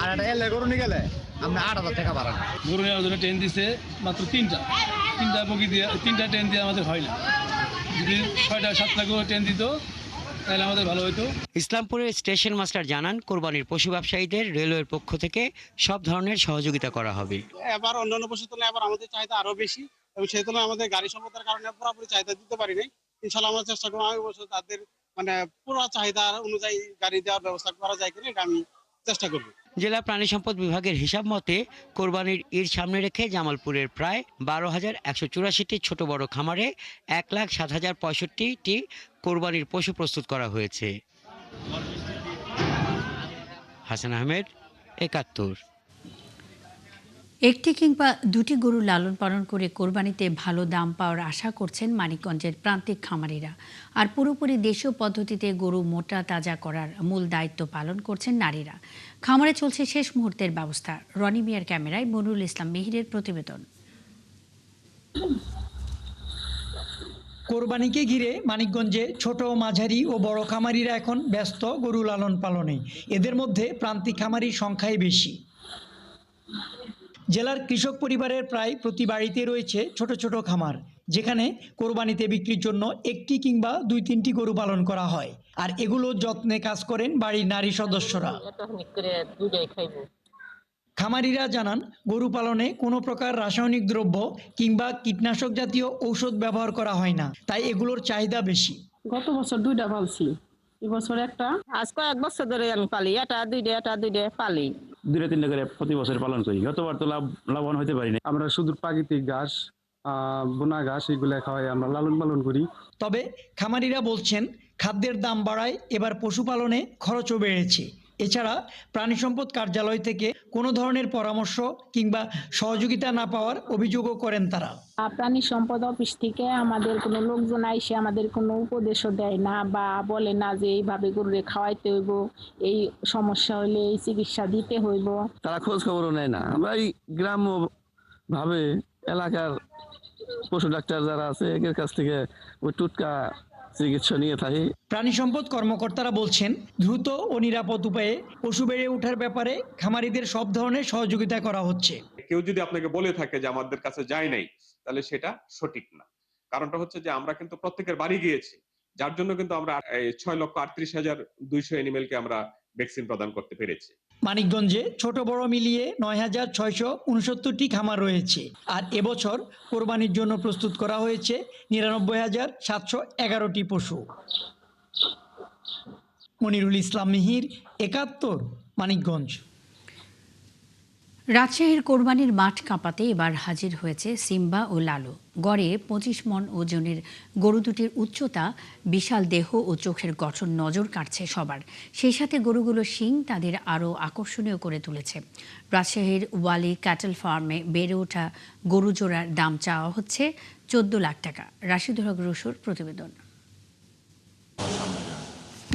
আর একটা এলে গরু নিয়ে গেলে আমরা ৮,০০০ টাকা ভাড়া নেয়। গরু নেওয়ার জন্য ট্রেন দিছে মাত্র তিনটা বগি দিয়ে, তিনটা ট্রেন দিয়ে আমাদের হয় না। যদি ৬টা ৭টা গরু ট্রেন দিত তাহলে আমাদের ভালো হতো। ইসলামপুরের স্টেশন মাস্টার জানান কোরবানির পশু ব্যবসায়ীদের রেলওয়ের পক্ষ থেকে সব ধরনের সহযোগিতা করা হবে। এবার অন্যান্য পশুর তুলনায় এবার আমাদের চাহিদা আরো বেশি এবং সেই তুলনায় আমাদের গাড়ি সম্পদের কারণে পুরোপুরি চাহিদা দিতে পারি নাই। ইনশাল্লাহ আমরা চেষ্টা করবো আগামী বছর তাদের মানে পুরো চাহিদা অনুযায়ী গাড়ি দেওয়ার ব্যবস্থা করা যায় কিনা এটা আমি চেষ্টা করবো। জেলা প্রাণী সম্পদ বিভাগের হিসাব মতে কোরবানির ঈদ সামনে রেখে জামালপুরের প্রায় 12,184টি ছোট বড় খামারে 1,07,065টি কোরবানির পশু প্রস্তুত করা হয়েছে। হাসান আহমেদ, ৭১। একটি কিংবা দুটি গরু লালন পালন করে কোরবানিতে ভালো দাম পাওয়ার আশা করছেন মানিকগঞ্জের প্রান্তিক খামারিরা। আর পুরোপুরি দেশীয় পদ্ধতিতে গরু মোটা তাজা করার মূল দায়িত্ব পালন করছেন নারীরা। খামারে চলছে শেষ মুহূর্তের ব্যবস্থা। রনি মিয়ার ক্যামেরায় মনিরুল ইসলাম মিহিরের প্রতিবেদন। কোরবানিকে ঘিরে মানিকগঞ্জে ছোট, মাঝারি ও বড় খামারিরা এখন ব্যস্ত গরু লালন পালনে। এদের মধ্যে প্রান্তিক খামারির সংখ্যাই বেশি। জেলার কৃষক পরিবারের প্রায় প্রতি বাড়িতে রয়েছে ছোট ছোট খামার, যেখানে কোরবানিতে বিক্রির জন্য একটি কিংবা 2-3টি গরু পালন করা হয়। আর এগুলো যত্নে কাজ করেন বাড়ির নারী সদস্যরা। খামারিরা জানান, গরু পালনে কোনো প্রকার রাসায়নিক দ্রব্য কিংবা কীটনাশক জাতীয় ঔষধ ব্যবহার করা হয় না, তাই এগুলোর চাহিদা বেশি। গত বছর 2টা পালছি, এবছর একটা। আজ কয়েক বছর ধরে আমি পালি, এটা 2টা পালি। 2-3টা করে প্রতি বছর পালন করি। গতবার তো লাভবান হতে পারিনি। আমরা শুধু প্রাকৃতিক ঘাস, বোনা ঘাস এগুলো খাওয়াই আমরা লালন পালন করি। তবে খামারিরা বলছেন, খাদ্যের দাম বাড়ায় এবার পশুপালনে খরচও বেড়েছে। এছাড়া প্রাণী সম্পদ কার্যালয় থেকে কোনো ধরনের পরামর্শ কিংবা সহযোগিতা না পাওয়ার অভিযোগও করেন তারা। প্রাণী সম্পদ অফিস থেকে আমাদের কোনো লোকজন আইসে আমাদের কোনো উপদেশও দেয় না, বা বলে না যে এইভাবে গরুরে খাওয়াইতে হইব, এই সমস্যা হলে এই চিকিৎসা দিতে হইব। তারা খোঁজ খবরও নেয় না। আমরা এই গ্রাম্য ভাবে এলাকার পশু ডাক্তার যারা আছে এদের কাছ থেকে ওই টুটকা চিকিৎসা নিয়ে থাকি। প্রাণী সম্পদ কর্মকর্তারা বলছেন, দ্রুত ও নিরাপদ উপায়ে পশু বেড়ে ওঠার ব্যাপারে খামারিদের সব ধরনের সহযোগিতা করা হচ্ছে। কেউ যদি আপনাকে বলে থাকে যে আমাদের কাছে যায় নাই, তাহলে সেটা সঠিক না। কারণটা হচ্ছে যে আমরা কিন্তু প্রত্যেকের বাড়ি গিয়েছি, যার জন্য কিন্তু আমরা 6,38,200 অ্যানিমেলকে আমরা ভ্যাকসিন প্রদান করতে পেরেছি। মানিকগঞ্জে ছোট বড় মিলিয়ে 9,669টি খামার রয়েছে। আর এবছর কোরবানির জন্য প্রস্তুত করা হয়েছে 99,711টি পশু। মনিরুল ইসলাম মিহির, ৭১, মানিকগঞ্জ। রাজশাহীর কোরবানির মাঠ কাঁপাতে এবার হাজির হয়েছে সিম্বা ও লালু। গড়ে 25 মণ ওজনের গরু দুটির উচ্চতা, বিশাল দেহ ও চোখের গঠন নজর কাটছে সবার। সেই সাথে গরুগুলোর শিং তাদের আরও আকর্ষণীয় করে তুলেছে। রাজশাহীর ওয়ালি ক্যাটল ফার্মে বেড়ে ওঠা গরু জোড়ার দাম চাওয়া হচ্ছে 14 লাখ টাকা। রাশিদুল হক রুশুর প্রতিবেদন।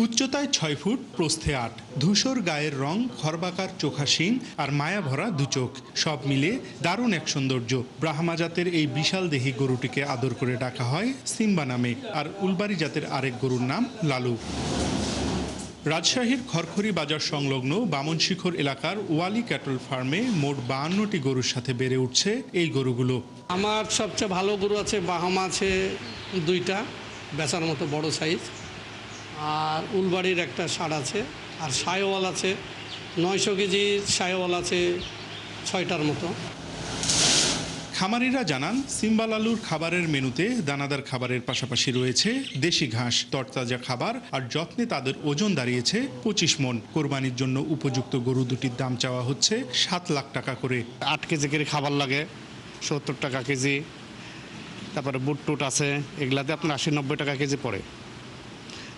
উচ্চতায় 6 ফুট, প্রস্থে 8, ধূসর গায়ের রং, খরবাকার চোখা শিং আর মায়া ভরা দুচোখ, সব মিলে দারুণ এক সৌন্দর্য। ব্রাহ্মা জাতের এই বিশাল দেহী গরুটিকে আদর করে ডাকা হয় সিম্বা নামে, আর উলবাড়ি জাতের আরেক গরুর নাম লালু। রাজশাহীর খড়খড়ি বাজার সংলগ্ন বামনশিখর এলাকার ওয়ালি ক্যাটল ফার্মে মোট 52টি গরুর সাথে বেড়ে উঠছে এই গরুগুলো। আমার সবচেয়ে ভালো গরু আছে, বাহামা আছে 2টা, বেচার মতো বড় সাইজ, আর উলবাড়ির একটা ষাঁড় আছে, আর সাইওয়াল আছে 900 কেজি, সাইওয়াল আছে 6টার মতো। খামারিরা জানান, সিম্বা লালুর খাবারের মেনুতে দানাদার খাবারের পাশাপাশি রয়েছে দেশি ঘাস, তরতাজা খাবার, আর যত্নে তাদের ওজন দাঁড়িয়েছে 25 মণ। কোরবানির জন্য উপযুক্ত গরু দুটির দাম চাওয়া হচ্ছে 7 লাখ টাকা করে। 8 কেজি করে খাবার লাগে, 70 টাকা কেজি। তারপরে বুট টুট আছে, এগুলাতে আপনার 80-90 টাকা কেজি পড়ে,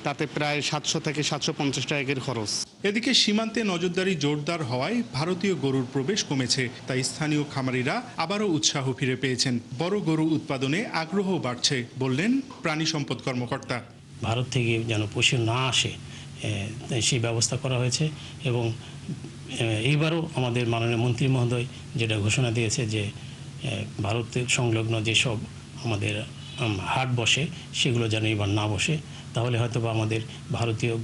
তাতে প্রায় 700 থেকে 750 টাকা খরচ। এদিকে সীমান্তে নজরদারি জোরদার হওয়ায় ভারতীয় গরুর প্রবেশ কমেছে, তাই স্থানীয় খামারিরা আবারও উৎসাহ ফিরে পেয়েছেন। বড় গরু উৎপাদনে আগ্রহ বাড়ছে, বললেন প্রাণী সম্পদ কর্মকর্তা। ভারত থেকে যেন পশু না আসে সেই ব্যবস্থা করা হয়েছে, এবং এইবারও আমাদের মাননীয় মন্ত্রী মহোদয় যেটা ঘোষণা দিয়েছে যে ভারতের সংলগ্ন যেসব আমাদের হাট বসে সেগুলো যেন এবার না বসে, তাহলে হয়তো বা আমাদের ভারতীয়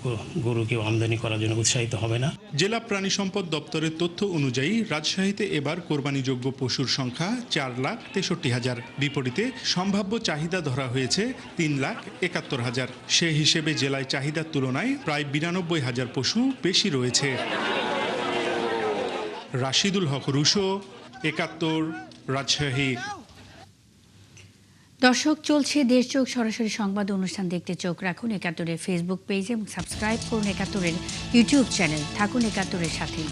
গরুকে আমদানি করার জন্য উৎসাহিত হবে না। জেলা প্রাণী সম্পদ দপ্তরের তথ্য অনুযায়ী রাজশাহীতে এবার কোরবানিযোগ্য পশুর সংখ্যা 4,63,000। বিপরীতে সম্ভাব্য চাহিদা ধরা হয়েছে 3,71,000। সে হিসেবে জেলায় চাহিদার তুলনায় প্রায় 92,000 পশু বেশি রয়েছে। রাশিদুল হক রুশো, ৭১, রাজশাহী। দর্শক, চলছে দেশ চোখ সরাসরি সংবাদ অনুষ্ঠান দেখতে চোখ রাখুন ৭১-এর ফেসবুক পেজ এবং সাবস্ক্রাইব করুন ৭১-এর ইউটিউব চ্যানেল। থাকুন ৭১-এর সাথেই।